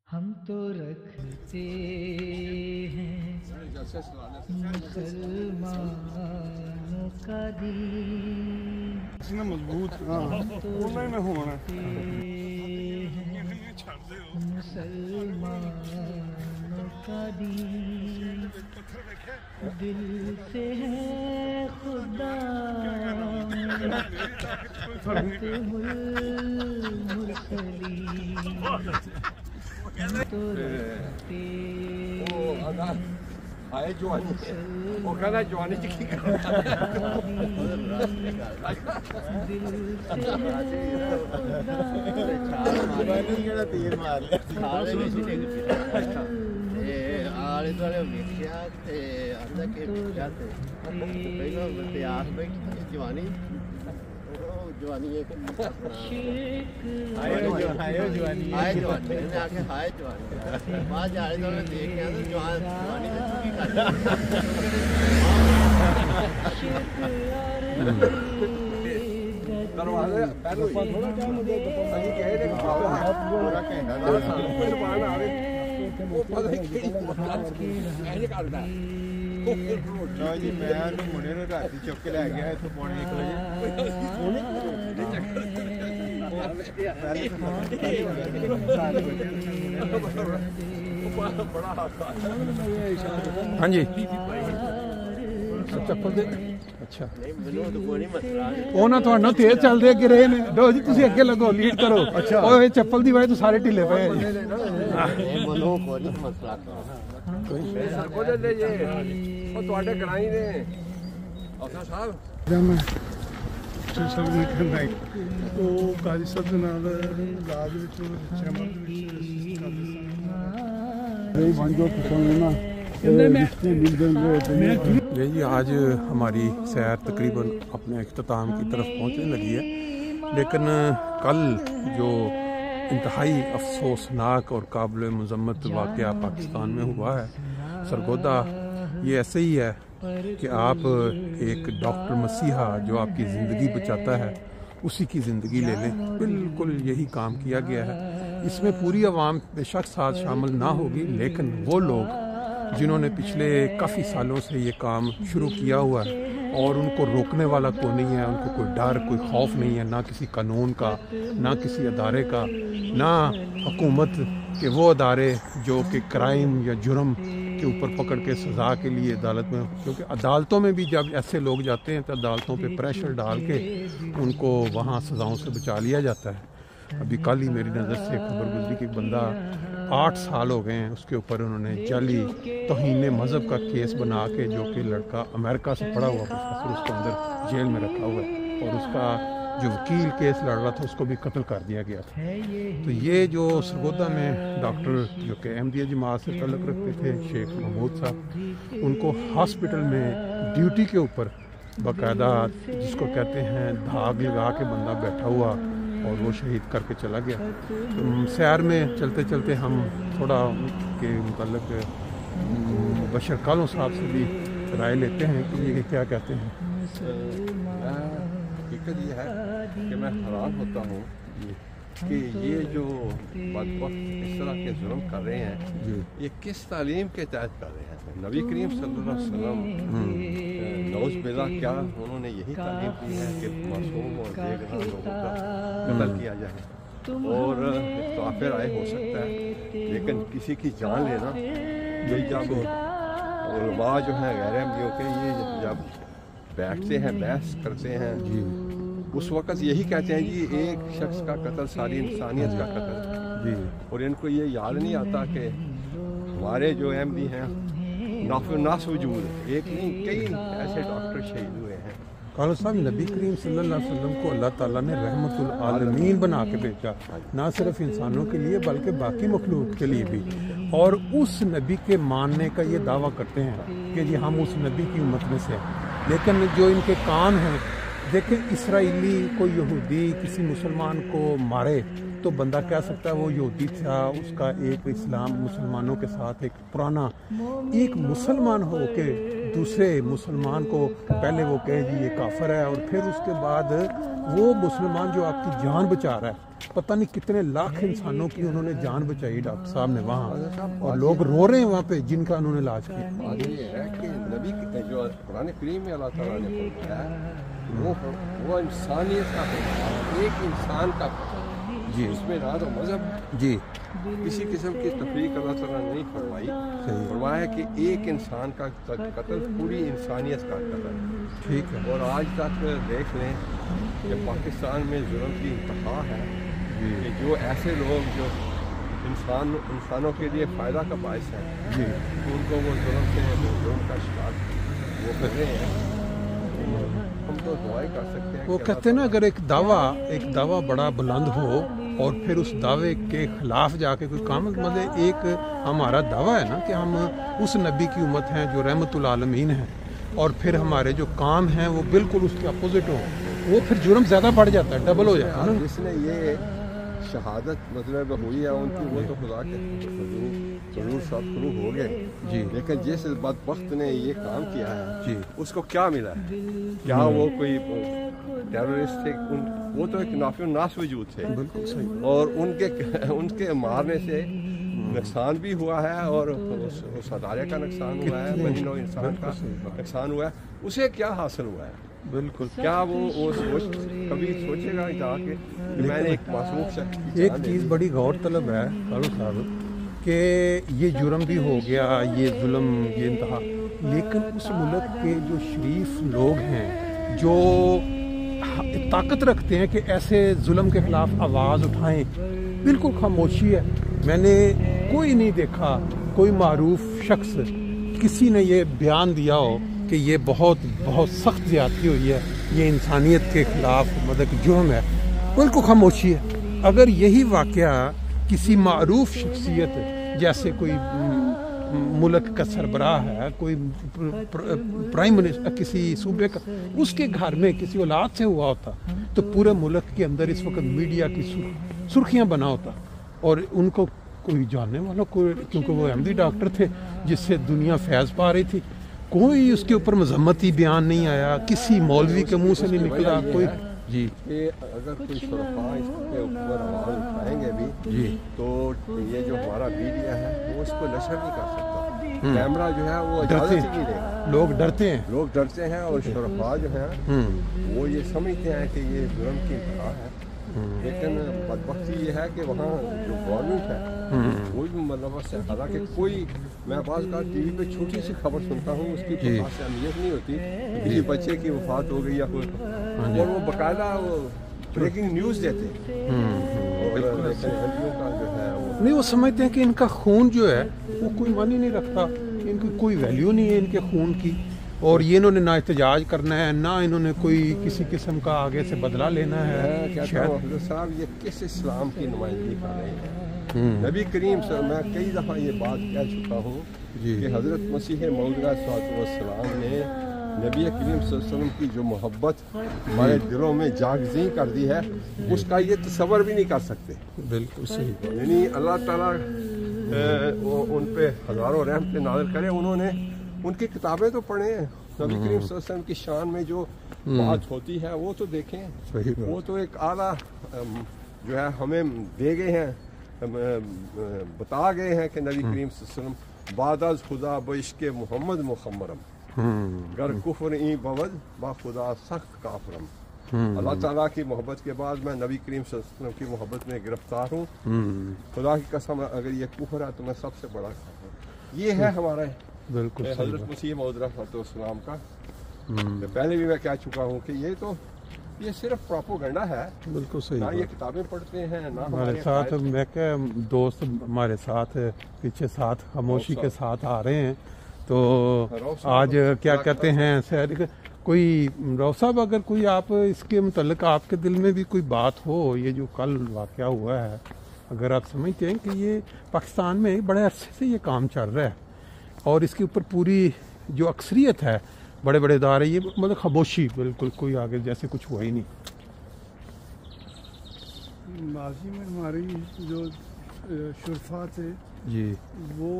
ہم تو رکھتے ہیں مسلمانوں کا دین، مضبوط ہم تو رکھتے ہیں مسلمانوں کا دین، دل سے ہے خدا ختم المرسلین، ہم تو رکھتے وہ کہنا جوانی دل سے ہے جی میں مڑے نے رات چک کے لے گیا اتنے پونے 1 بجے ہاں جی چپل دے اچھا وہ نہ تھوڑا تیز چلتے اگے رہے نے دو جی تسی اگے لگو لیڈ کرو اور یہ چپل دی وجہ تو سارے ڈھیلے پے جی آج ہماری سیر تقریباً اپنے اختتام کی طرف پہنچنے لگی ہے، لیکن کل جو انتہائی افسوسناک اور قابل مذمت واقعہ پاکستان میں ہوا ہے سرگودا، یہ ایسے ہی ہے کہ آپ ایک ڈاکٹر مسیحا جو آپ کی زندگی بچاتا ہے اسی کی زندگی لے لیں، بالکل یہی کام کیا گیا ہے۔ اس میں پوری عوام بے شک ساتھ شامل نہ ہوگی، لیکن وہ لوگ جنہوں نے پچھلے کافی سالوں سے یہ کام شروع کیا ہوا ہے اور ان کو روکنے والا کوئی نہیں ہے، ان کو کوئی ڈر کوئی خوف نہیں ہے، نہ کسی قانون کا، نہ کسی ادارے کا، نہ حکومت کے وہ ادارے جو کہ کرائم یا جرم کے اوپر پکڑ کے سزا کے لیے عدالت میں، کیونکہ عدالتوں میں بھی جب ایسے لوگ جاتے ہیں تو عدالتوں پہ پریشر ڈال کے ان کو وہاں سزاؤں سے بچا لیا جاتا ہے۔ ابھی کل ہی میری نظر سے خبر گزری کہ ایک بندہ 8 سال ہو گئے ہیں اس کے اوپر انہوں نے جعلی توہین مذہب کا کیس بنا کے، جو کہ لڑکا امریکہ سے پڑھا ہوا پروفیسر اس کو اندر جیل میں رکھا ہوا ہے، اور اس کا جو وکیل کیس لڑ رہا تھا اس کو بھی قتل کر دیا گیا تھا۔ تو یہ جو سرگودا میں ڈاکٹر جو کہ احمدیہ جماعت سے تعلق رکھتے تھے شیخ محمود صاحب، ان کو ہاسپٹل میں ڈیوٹی کے اوپر باقاعدہ جس کو کہتے ہیں دھاگ لگا کے بندہ بیٹھا ہوا اور وہ شہید کر کے چلا گیا۔ تو سیر میں چلتے چلتے ہم تھوڑا کے متعلق بشر کالوں صاحب سے بھی رائے لیتے ہیں کہ یہ کیا کہتے ہیں۔ حقیقت یہ ہے کہ میں حیران ہوتا ہوں کہ یہ جو بدبخت اس طرح کے ظلم کر رہے ہیں یہ کس تعلیم کے تحت کر رہے ہیں؟ نبی کریم صلی اللہ علیہ وسلم نعوذ باللہ کیا انہوں نے یہی تعلیم دی ہے کہ معصوم اور بے گناہ لوگوں کا قتل کیا جائے؟ اور اختلاف رائے ہو سکتا ہے، لیکن کسی کی جان لینا، یہ جب علماء جو ہیں غیر احمدیوں کے یہ جب بیٹھتے ہیں بحث کرتے ہیں اس وقت یہی کہتے ہیں جی ایک شخص کا قتل ساری انسانیت کا قتل جی، اور ان کو یہ یاد نہیں آتا کہ ہمارے جو احمدی ہیں ناس وجود ایک نہیں کئی ایسے ڈاکٹر شہید ہوئے ہیں۔ کالو صاحب نبی کریم صلی اللہ علیہ وسلم کو اللہ تعالیٰ نے رحمت العالمین بنا کے بھیجا، نہ صرف انسانوں کے لیے بلکہ باقی مخلوق کے لیے بھی، اور اس نبی کے ماننے کا یہ دعویٰ کرتے ہیں کہ جی ہم اس نبی کی امت میں سے ہیں، لیکن جو ان کے کام ہیں، دیکھیں اسرائیلی کوئی یہودی کسی مسلمان کو مارے تو بندہ کہہ سکتا ہے وہ یہودی تھا، اس کا ایک اسلام مسلمانوں کے ساتھ ایک پرانا، ایک مسلمان ہو کے دوسرے مسلمان کو پہلے وہ کہے جی یہ کافر ہے، اور پھر اس کے بعد وہ مسلمان جو آپ کی جان بچا رہا ہے، پتہ نہیں کتنے لاکھ انسانوں کی انہوں نے جان بچائی ڈاکٹر صاحب نے وہاں، اور لوگ رو رہے ہیں وہاں پہ جن کا انہوں نے علاج کیا۔ بات یہ ہے کہ نبی جو قرآن کریم میں اللہ تعالیٰ نے فرمایا ہے وہ انسانیت کا ایک انسان کا جی اس میں نہ تو مذہب جی کسی قسم کی تفریق اللہ تعالیٰ نے نہیں فرمائی، فرمایا کہ ایک انسان کا قتل پوری انسانیت کا قتل ہے۔ ٹھیک ہے، اور آج تک دیکھ لیں کہ پاکستان میں ظلم کی انتہا ہے کہ جو ایسے لوگ جو انسانوں کے لیے فائدہ کا باعث ہے جی ان کو وہ ظلم کا شکار وہ کر رہے ہیں۔ ہم تو دعائیں کر سکتے ہیں وہ کہ کہتے ہیں نا اگر ایک دعویٰ بڑا بلند ہو اور پھر اس دعوے کے خلاف جا کے کوئی کام، مطلب ایک ہمارا دعویٰ ہے نا کہ ہم اس نبی کی امت ہیں جو رحمت العالمین ہیں، اور پھر ہمارے جو کام ہیں وہ بالکل اس کے اپوزٹ ہوں، وہ پھر جرم زیادہ بڑھ جاتا ہے، ڈبل ہو جاتا ہے نا۔ جس نے یہ شہادت مطلب ہوئی ہے ان کی، وہ تو خدا کے ضرور سب شروع ہو گئے جی لیکن جس بدبخت نے یہ کام کیا ہے جی اس کو کیا ملا ہے؟ کیا وہ کوئی ٹیررسٹ تھے؟ وہ تو ایک نافع الناس وجود تھے، بالکل صحیح، اور ان کے مارنے سے نقصان بھی ہوا ہے، اور اس ادارے کا نقصان ہوا ہے، بنی نوع انسان کا نقصان ہوا ہے۔ اسے کیا حاصل ہوا ہے؟ بالکل۔ کیا وہ کبھی سوچے گا جا کے کہ میں نے ایک معصوم شخص کی ایک جان دے چیز دی؟ بڑی غور طلب ہے فاروق صاحب کہ یہ جرم بھی ہو گیا، یہ ظلم، یہ انتہا، لیکن اس ملک کے جو شریف لوگ ہیں جو طاقت رکھتے ہیں کہ ایسے ظلم کے خلاف آواز اٹھائیں، بالکل خاموشی ہے۔ میں نے کوئی نہیں دیکھا کوئی معروف شخص کسی نے یہ بیان دیا ہو کہ یہ بہت سخت زیادتی ہوئی ہے، یہ انسانیت کے خلاف مطلب کہ جرم ہے، بالکل خاموشی ہے۔ اگر یہی واقعہ کسی معروف شخصیت جیسے کوئی ملک کا سربراہ ہے، کوئی پرائم منسٹر کسی صوبے کا، اس کے گھر میں کسی اولاد سے ہوا ہوتا تو پورے ملک کے اندر اس وقت میڈیا کی سرخیاں بنا ہوتا، اور ان کو کوئی جاننے والا کیونکہ وہ احمدی ڈاکٹر تھے جس سے دنیا فیض پا رہی تھی، کوئی اس کے اوپر مذمتی بیان نہیں آیا، کسی مولوی کے منہ سے نہیں نکلا کوئی۔ جی کہ اگر کوئی شرفاء اس کے اوپر آواز اٹھائیں گے بھی جی تو یہ جو ہمارا میڈیا ہے وہ اس کو نشر نہیں کر سکتا، کیمرہ جو ہے وہ اجازت ڈرتے ہی نہیں دے گا، لوگ ڈرتے ہیں، لوگ ڈرتے ہیں، اور شرفاء جو ہیں وہ یہ سمجھتے ہیں کہ یہ جرم کی انتہا ہے۔ لیکن بدبختی یہ ہے کہ وہاں جو گورنمنٹ ہے وہ بھی ملوث ہے، حالانکہ کوئی، میں بعض کا ٹی وی پہ چھوٹی سی خبر سنتا ہوں، اس کی کوئی خاص اہمیت نہیں ہوتی، کسی بچے کی وفات ہو گئی یا کوئی، اور وہ باقاعدہ وہ بریکنگ نیوز دیتے اور لیکن ہندیوں کا جو ہے وہ نہیں، وہ سمجھتے ہیں کہ ان کا خون جو ہے وہ کوئی معنی نہیں رکھتا، ان کی کوئی ویلیو نہیں ہے ان کے خون کی، اور یہ انہوں نے نہ احتجاج کرنا ہے، نہ انہوں نے کوئی کسی قسم کا آگے سے بدلہ لینا ہے۔ میں کہتا ہوں حضرت صاحب یہ کس اسلام کی نمائندگی کر رہے ہیں؟ نبی کریم صلی اللہ علیہ وسلم، میں کئی دفعہ یہ بات کہہ چکا ہوں کہ حضرت مسیح موعود صلی اللہ علیہ وسلم نے نبی کریم صلی اللہ علیہ وسلم کی جو محبت ہمارے دلوں میں جاگزیں کر دی ہے، اس کا یہ تصور بھی نہیں کر سکتے۔ بالکل صحیح، یعنی اللہ تعالیٰ ان پہ ہزاروں رحمتیں نازل کرے، انہوں نے ان کی کتابیں تو پڑھیں، نبی کریم صلی اللہ علیہ وسلم کی شان میں جو بات ہوتی ہے وہ تو دیکھیں، وہ تو ایک اعلیٰ جو ہے ہمیں دے گئے ہیں، بتا گئے ہیں کہ نبی کریم صلی اللہ علیہ وسلم بعد از خدا بعشق محمد مخمرم گر کفر این بود با خدا سخت کافرم۔ اللہ تعالیٰ کی محبت کے بعد میں نبی کریم صلی اللہ علیہ وسلم کی محبت میں گرفتار ہوں، خدا کی قسم اگر یہ کفر ہے تو میں سب سے بڑا کافر ہوں۔ یہ ہے ہمارا بالکل حضرت مسیح موعود علیہ السلام کا۔ پہلے بھی میں کہہ چکا ہوں کہ یہ صرف پروپیگنڈا ہے، بالکل صحیح، نہ یہ کتابیں پڑھتے ہیں، نہ ہمارے ساتھ میں کہ دوست ہمارے ساتھ پیچھے ساتھ خاموشی کے ساتھ آ رہے ہیں، تو آج کیا کہتے ہیں کوئی روف صاحب، اگر کوئی آپ اس کے متعلق آپ کے دل میں بھی کوئی بات ہو، یہ جو کل واقعہ ہوا ہے، اگر آپ سمجھتے ہیں کہ یہ پاکستان میں بڑے عرصے سے یہ کام چل رہا ہے اور اس کے اوپر پوری جو اکثریت ہے بڑے بڑے ادارے، یہ مطلب خاموشی، بالکل کوئی آگے جیسے کچھ ہوا ہی نہیں۔ ماضی میں ہماری جو شرفا تھے جی وہ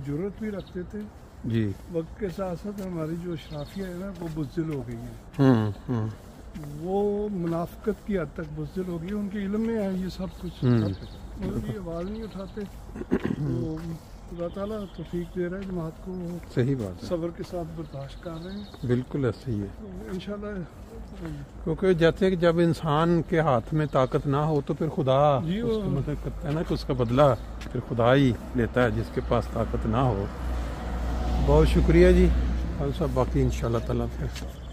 جرت بھی رکھتے تھے، جی وقت کے ساتھ ساتھ ہماری جو اشرافیہ ہے نا وہ بزدل ہو گئی ہے، وہ منافقت کی حد تک بزدل ہو گئی ہے، ان کے علم میں ہے یہ سب کچھ، ان کی آواز نہیں اٹھاتے، تو اللہ تعالیٰ توفیق دے رہا ہے جماعت کو، صحیح بات ہے، صبر کے ساتھ برداشت کر رہے ہیں، بالکل ایسا ہی ہے، انشاءاللہ کیونکہ جیسے کہ جب انسان کے ہاتھ میں طاقت نہ ہو تو پھر خدا جی اس کو مدد کرتا ہے نا کہ اس کا بدلہ پھر خدا ہی لیتا ہے جس کے پاس طاقت نہ ہو۔ بہت شکریہ جی، اور سب باقی انشاءاللہ تعالیٰ پھر